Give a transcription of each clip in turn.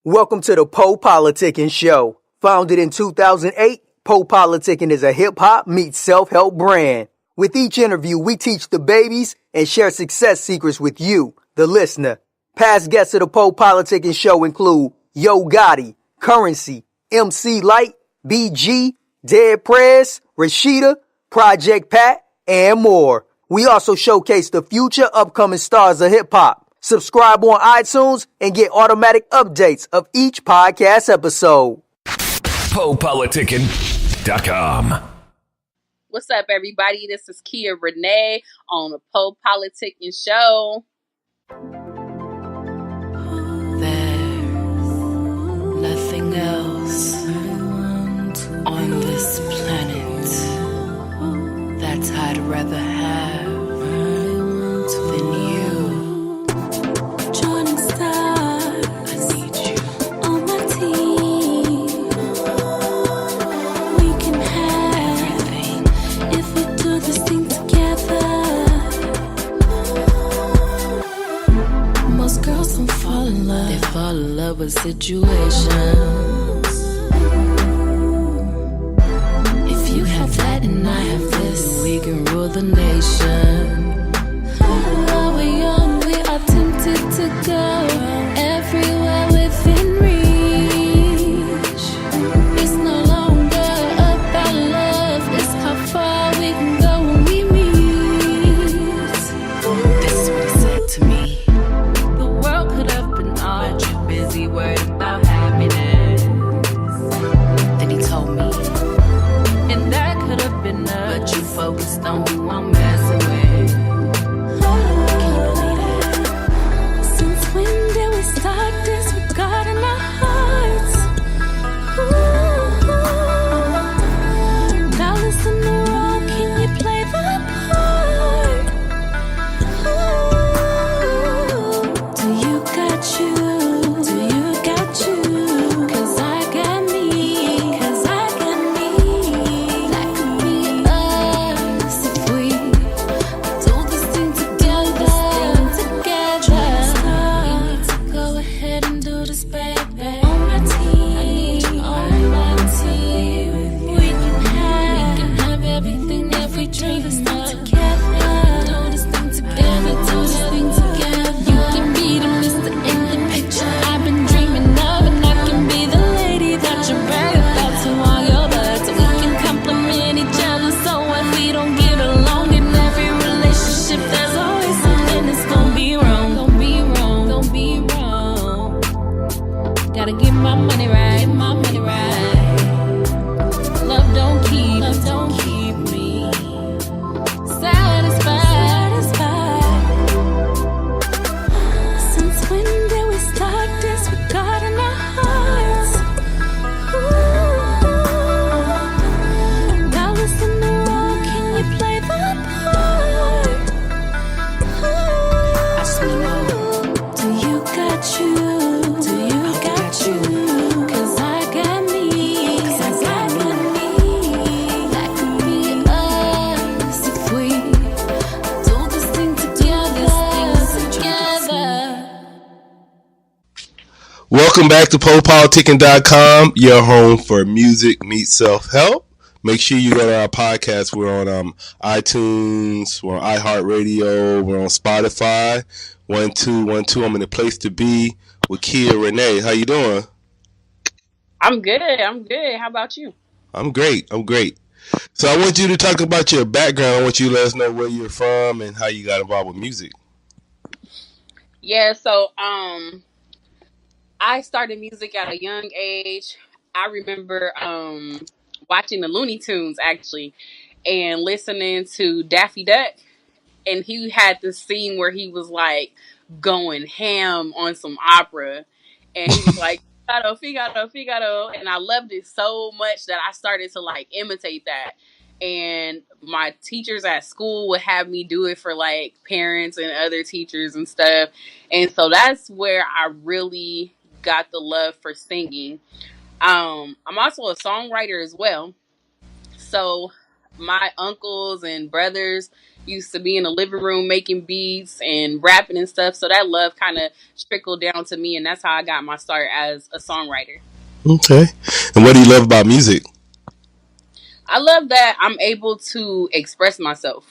Welcome to the PoPolitickin show. Founded in 2008, PoPolitickin is a hip-hop meets self-help brand. With each interview, we teach the babies and share success secrets with you, the listener. Past guests of the PoPolitickin show include Yo Gotti, Currency, MC Light, BG, Dead Prez, Rashida, Project Pat, and more. We also showcase the future upcoming stars of hip-hop. Subscribe on iTunes and get automatic updates of each podcast episode. PoPolitickin.com. What's up, everybody? This is Kia Renee on the PoPolitickin show. There's nothing else on this planet that I'd rather have than you. They fall in love with situations. If you have that and I have this, we can rule the nation. While we're young, we are tempted to go everywhere within reach. It's no longer about love, it's how far we can go when we meet. This is what he said to me. Busy worried about happiness. Then he told me, and that could have been us, but you focused on who I'm messing with. Can you believe that? Since when did we start disregarding our hearts? Ooh. Now listen to wrong, can you play the part? Ooh. Do you got you? Welcome back to PoPolitickin.com, your home for music meets self-help. Make sure you go to our podcast. We're on iTunes, we're on iHeartRadio, we're on Spotify. 1212. I'm in the place to be with Kia Renee. How you doing? I'm good. How about you? I'm great. So I want you to talk about your background. I want you to let us know where you're from and how you got involved with music. Yeah, so I started music at a young age. I remember watching the Loony Tunes, actually, and listening to Daffy Duck. And he had this scene where he was, like, going ham on some opera. And he was like, Figaro, Figaro, Figaro. And I loved it so much that I started to, like, imitate that. And my teachers at school would have me do it for, like, parents and other teachers and stuff. And so that's where I really got the love for singing. I'm also a songwriter as well. So my uncles and brothers used to be in the living room making beats and rapping and stuff. So that love kind of trickled down to me, and that's how I got my start as a songwriter. Okay. And what do you love about music? I love that I'm able to express myself.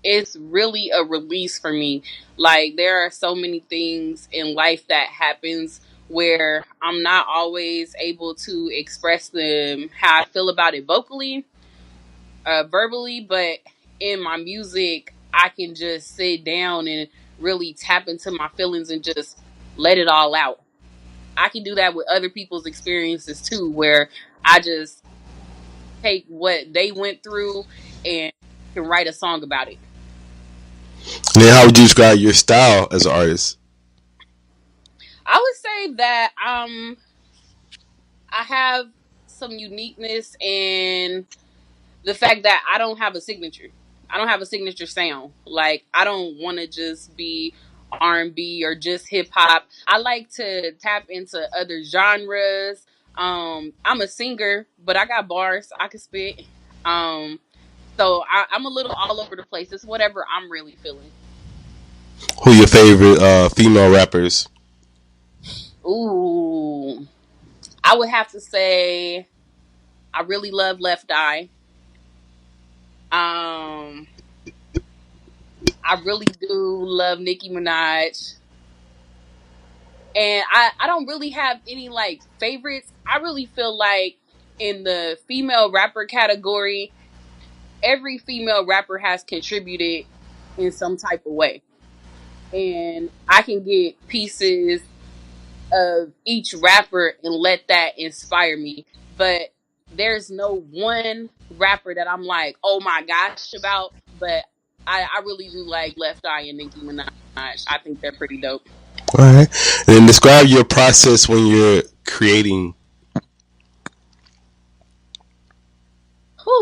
It's really a release for me. Like, there are so many things in life that happens where I'm not always able to express them how I feel about it vocally, verbally, but in my music, I can just sit down and really tap into my feelings and just let it all out. I can do that with other people's experiences too, where I just take what they went through and can write a song about it. And then how would you describe your style as an artist? I would say that I have some uniqueness in the fact that I don't have a signature. I don't have a signature sound. Like, I don't want to just be R&B or just hip hop. I like to tap into other genres. I'm a singer, but I got bars. I can spit. I'm a little all over the place. It's whatever I'm really feeling. Who are your favorite female rappers? Ooh, I would have to say I really love Left Eye. Um, I really do love Nicki Minaj. And I don't really have any like favorites. I really feel like in the female rapper category, every female rapper has contributed in some type of way. And I can get pieces of each rapper and let that inspire me. But there's no one rapper that I'm like, oh my gosh, about. But I really do like Left Eye and Nicki Minaj. I think they're pretty dope. All right. And then describe your process when you're creating.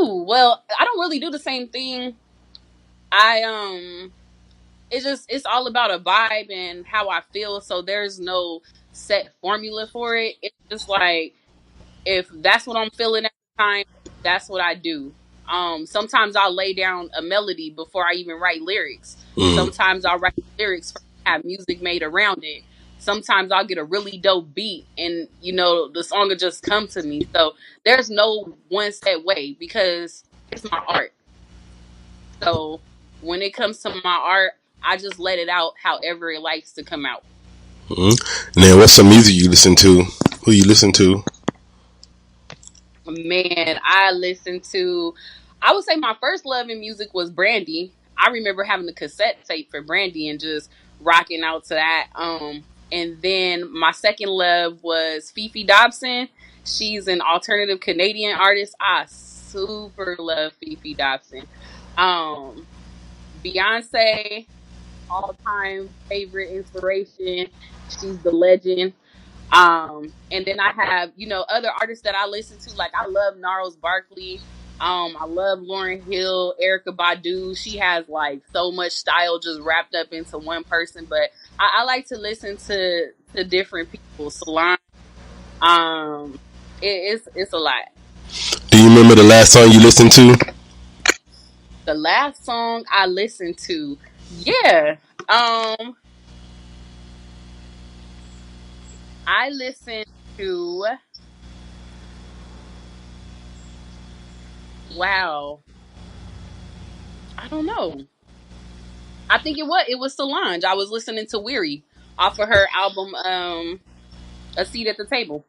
Well, I don't really do the same thing. I it's all about a vibe and how I feel. So there's no set formula for it. It's just like, if that's what I'm feeling at the time, that's what I do. Sometimes I'll lay down a melody before I even write lyrics. Mm. Sometimes I'll write lyrics first, have music made around it. Sometimes I'll get a really dope beat and the song will just come to me. So there's no one set way because it's my art. So when it comes to my art, I just let it out however it likes to come out. Mm-hmm. And then what's some music you listen to? Who you listen to? Man, I would say my first love in music was Brandy. I remember having the cassette tape for Brandy and just rocking out to that. And then my second love was Fefe Dobson. She's an alternative Canadian artist. I super love Fefe Dobson. Um, Beyonce, all time favorite inspiration. She's the legend. And then I have, other artists that I listen to. Like, I love Gnarls Barkley. I love Lauryn Hill, Erykah Badu. She has like so much style just wrapped up into one person. But I like to listen to different people. Salon. It's a lot. Do you remember the last song you listened to? The last song I listened to, yeah. I listened to, wow, I don't know. I think it was Solange. I was listening to Weary off of her album, A Seat at the Table.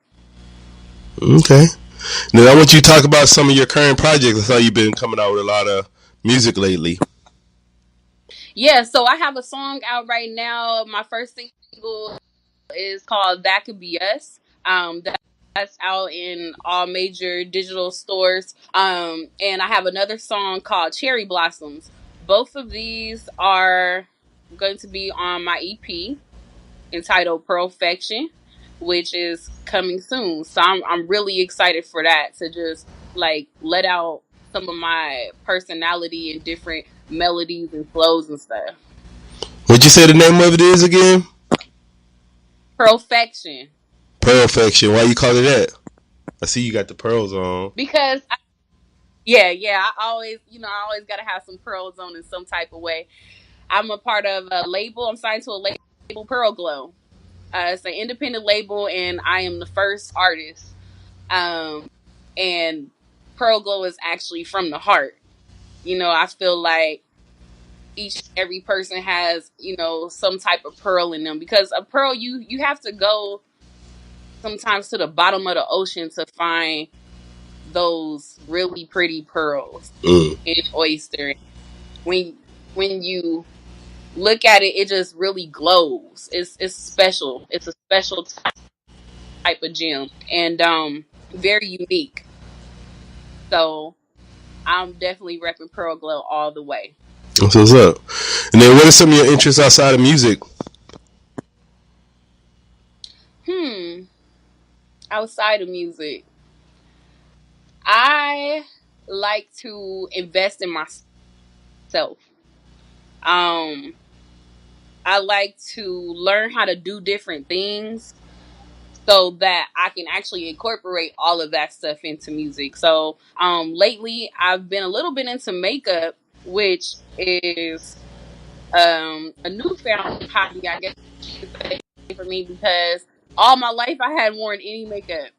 Okay. Then I want you to talk about some of your current projects. I saw you've been coming out with a lot of music lately. Yeah, so I have a song out right now. My first single is called That Could Be Us. That's out in all major digital stores. And I have another song called Cherry Blossoms. Both of these are going to be on my EP entitled Pearlfection, which is coming soon. So I'm really excited for that, to just like let out some of my personality and different melodies and flows and stuff. What'd you say the name of it is again? Pearlfection. Pearlfection. Why you call it that? I see you got the pearls on. Because Yeah, yeah. I always gotta have some pearls on in some type of way. I'm a part of a label. I'm signed to a label, Pearl Glow. It's an independent label, and I am the first artist. Um, and Pearl Glow is actually from the heart. I feel like each and every person has, some type of pearl in them, because a pearl, you have to go sometimes to the bottom of the ocean to find those really pretty pearls Mm. in oyster. When you look at it, it just really glows. It's special. It's a special type of gem, and very unique. So I'm definitely repping Pearl Glow all the way. That's what's up. And then, what are some of your interests outside of music? Outside of music, I like to invest in myself. Um, I like to learn how to do different things so that I can actually incorporate all of that stuff into music. So, lately I've been a little bit into makeup, which is a newfound hobby, I guess you could say, for me, because all my life I hadn't worn any makeup.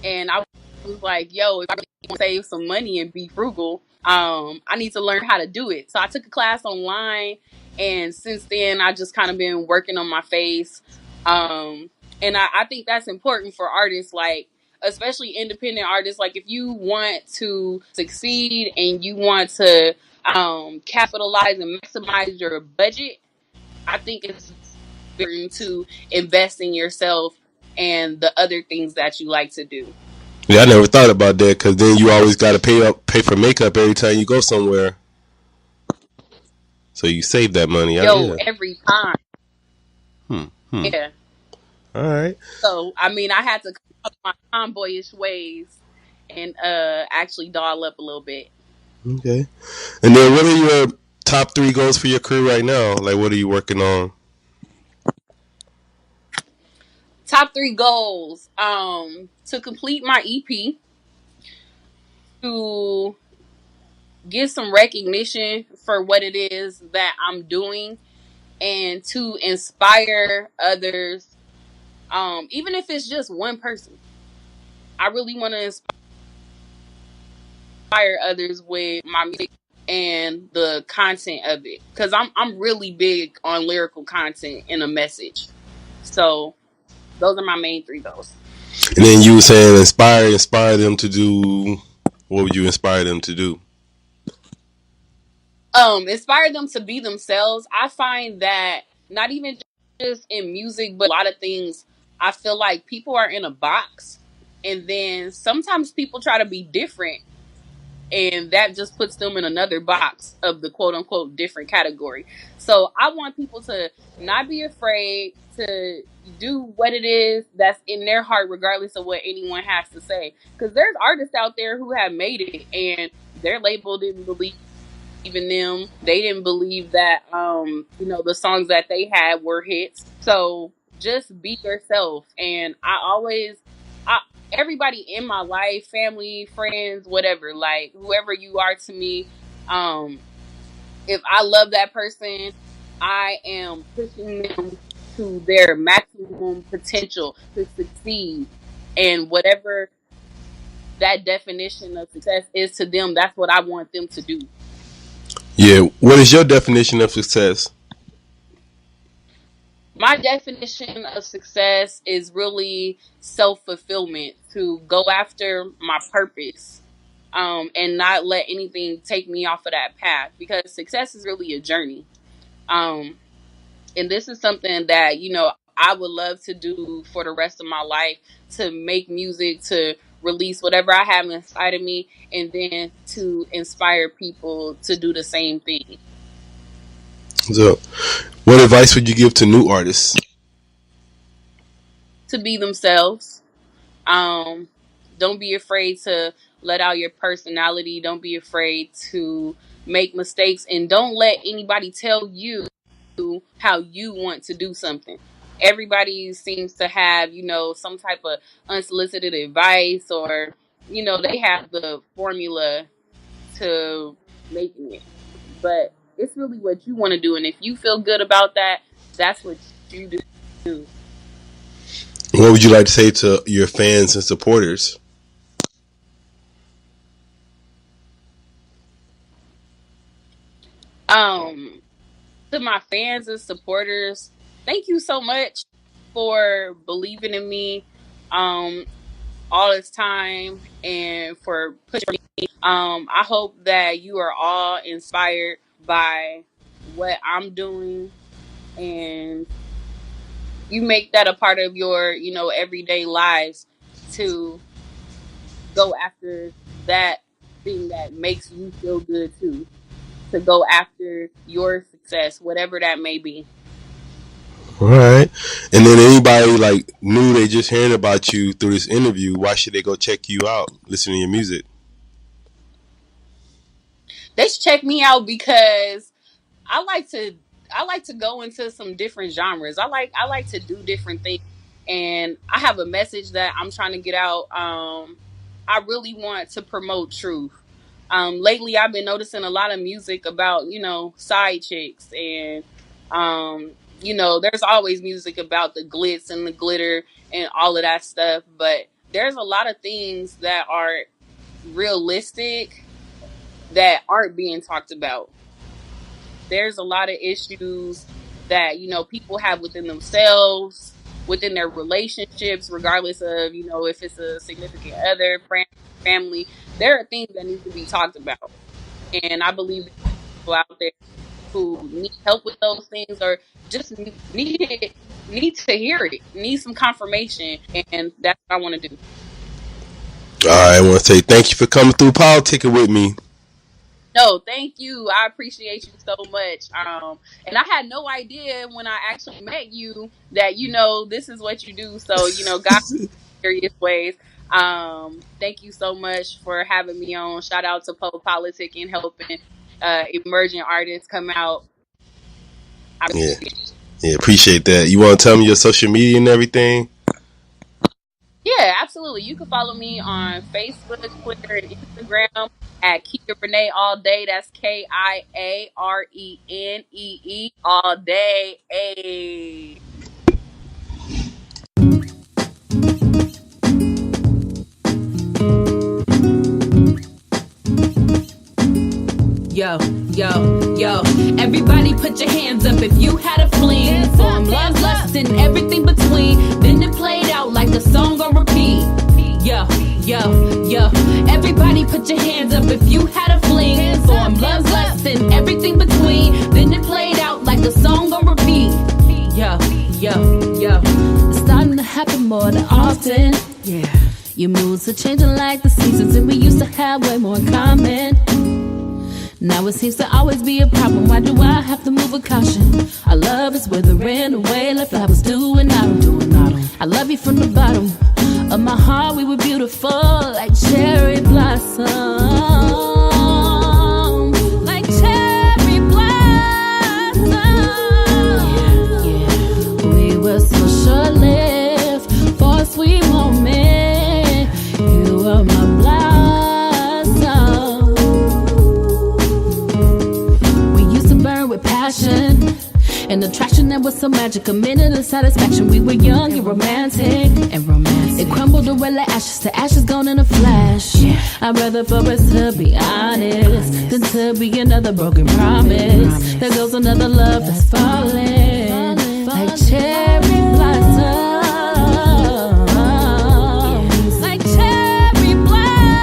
And I was like, yo, if I really want to save some money and be frugal, I need to learn how to do it. So I took a class online, and since then I just kind of been working on my face. And I think that's important for artists, like especially independent artists. Like if you want to succeed and you want to capitalize and maximize your budget, I think it's important to invest in yourself and the other things that you like to do. Yeah, I never thought about that because then you always got to pay for makeup every time you go somewhere. So you save that money. Yo, Yeah. every time. Hmm. Yeah. All right. So I mean, I had to come up with my tomboyish ways and actually doll up a little bit. Okay. And then, what are your top 3 goals for your career right now? Like, what are you working on? Top 3 goals. To complete my EP, to get some recognition for what it is that I'm doing, and to inspire others. Even if it's just one person, I really want to inspire others with my music and the content of it, because I'm really big on lyrical content and a message. So those are my main 3 goals. And then you were saying inspire them to do. What would you inspire them to do? Inspire them to be themselves. I find that not even just in music, but a lot of things, I feel like people are in a box, and then sometimes people try to be different, and that just puts them in another box of the quote unquote different category. So I want people to not be afraid to do what it is that's in their heart, regardless of what anyone has to say. Because there's artists out there who have made it, and their label didn't believe in them. They didn't believe that the songs that they had were hits. So just be yourself. And I everybody in my life, family, friends, whatever, like whoever you are to me, um if I love that person, I am pushing them to their maximum potential to succeed. And whatever that definition of success is to them, that's what I want them to do. Yeah. What is your definition of success? My definition of success is really self-fulfillment, to go after my purpose, and not let anything take me off of that path, because success is really a journey. Um, and this is something that, I would love to do for the rest of my life, to make music, to release whatever I have inside of me, and then to inspire people to do the same thing. So, what advice would you give to new artists? To be themselves. Um, don't be afraid to let out your personality. Don't be afraid to make mistakes, and don't let anybody tell you how you want to do something. Everybody seems to have, some type of unsolicited advice, or you know, they have the formula to making it. But it's really what you want to do. And if you feel good about that, that's what you do. What would you like to say to your fans and supporters? To my fans and supporters, thank you so much for believing in me all this time and for pushing me. I hope that you are all inspired by what I'm doing, and you make that a part of your, you know, everyday lives to go after that thing that makes you feel good too. To go after your success, whatever that may be. All right. And then anybody like new, they just hearing about you through this interview, why should they go check you out, listen to your music? They should check me out because I like to go into some different genres. I like to do different things, and I have a message that I'm trying to get out. I really want to promote truth. Lately I've been noticing a lot of music about, you know, side chicks, and you know, there's always music about the glitz and the glitter and all of that stuff, but there's a lot of things that are realistic that aren't being talked about. There's a lot of issues that, you know, people have within themselves, within their relationships, regardless of, you know, if it's a significant other, friend, family. There are things that need to be talked about. And I believe that people out there who need help with those things or just need to hear it, need some confirmation. And that's what I want to do. All right, I want to say thank you for coming through politicking with me. No, thank you. I appreciate you so much. And I had no idea when I actually met you that, you know, this is what you do. So, you know, God, serious ways. Thank you so much for having me on. Shout out to PoPolitickin helping emerging artists come out. Yeah, appreciate that. You want to tell me your social media and everything? Yeah, absolutely. You can follow me on Facebook, Twitter, and Instagram at Kia Renee all day. That's KIARENEE all day. Ay. Yo, everybody put your hands up if you had a fling. Form, love, lust, and everything between. Then it played out like a song on repeat. Yo, everybody put your hands up if you had a fling. Form, love, lust, and everything between. Then it played out like a song on repeat. Yo, it's starting to happen more than often. Yeah, your moods are changing like the seasons, and we used to have way more in common. Now it seems to always be a problem. Why do I have to move with caution? Our love is withering away like flowers do in autumn. I love you from the bottom of my heart. We were beautiful like cherry blossom. Like cherry blossom. Yeah. We were so short-lived for a sweet moment. You were my blossom. With passion and attraction that was so magic, a minute of satisfaction. We were young and romantic. It crumbled away like ashes to ashes, gone in a flash. I'd rather for us to be honest than to be another broken promise. There goes another love that's falling like cherry blossom. Like cherry blossom.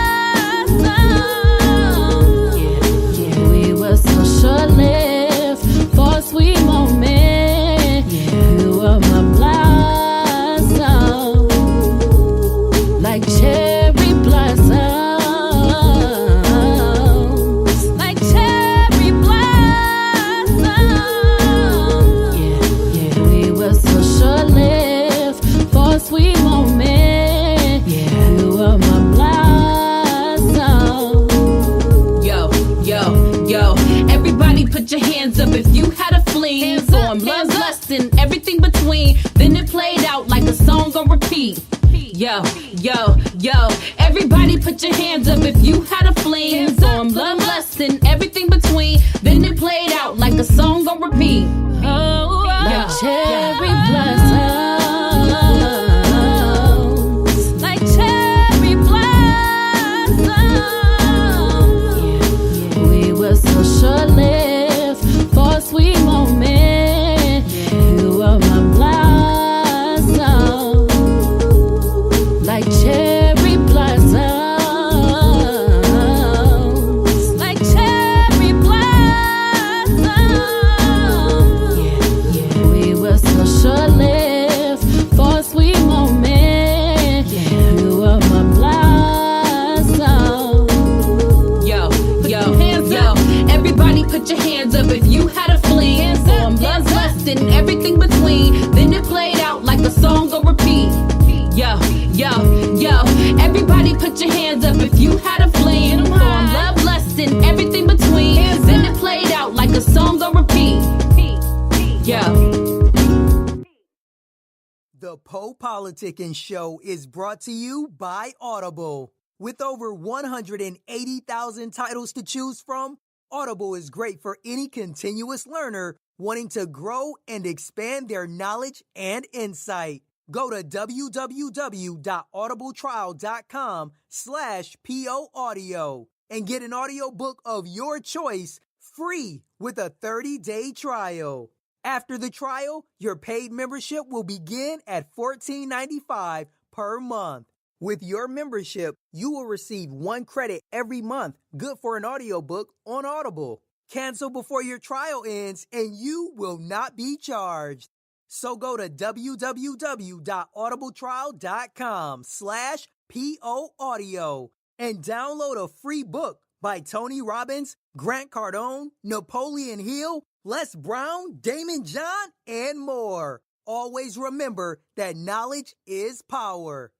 We were so short-lived for a sweet moment. You were my blossom. Like cherry blossoms. Like cherry blossoms. We were so short-lived for a sweet moment. You were my blossom. Yo, everybody put your hands up if you had a fling. Form, love, lust, and everything between. Then it played out like a song on repeat. Yo, yo, yo. Everybody put your hands up if you had a fling. Storm, love, lust, and everything between. Then it played out like a song on repeat. Oh, like cherry blossoms. Like cherry blossoms. We were so short-lived for a sweet moment. You were my blossom. Like cherry blossoms. Like cherry blossoms. We were so short-lived for a sweet moment. You were my blossom. Yo, yo, yo. Everybody put your hands up if you had a fling. Storm, love, lust, and everything between. Then it played out like a song on repeat. Yo, yo, yo. Everybody put your hands up if you had a fling. Storm, love, lust, and everything between. Then it played out like a song on repeat. Yo. The PoPolitickin Show is brought to you by Audible. With over 180,000 titles to choose from, Audible is great for any continuous learner wanting to grow and expand their knowledge and insight. Go to www.audibletrial.com/POAudio and get an audiobook of your choice free with a 30-day trial. After the trial, your paid membership will begin at $14.95 per month. With your membership, you will receive 1 credit every month, good for an audiobook on Audible. Cancel before your trial ends and you will not be charged. So go to www.audibletrial.com/POAudio and download a free book by Tony Robbins, Grant Cardone, Napoleon Hill, Les Brown, Damon John, and more. Always remember that knowledge is power.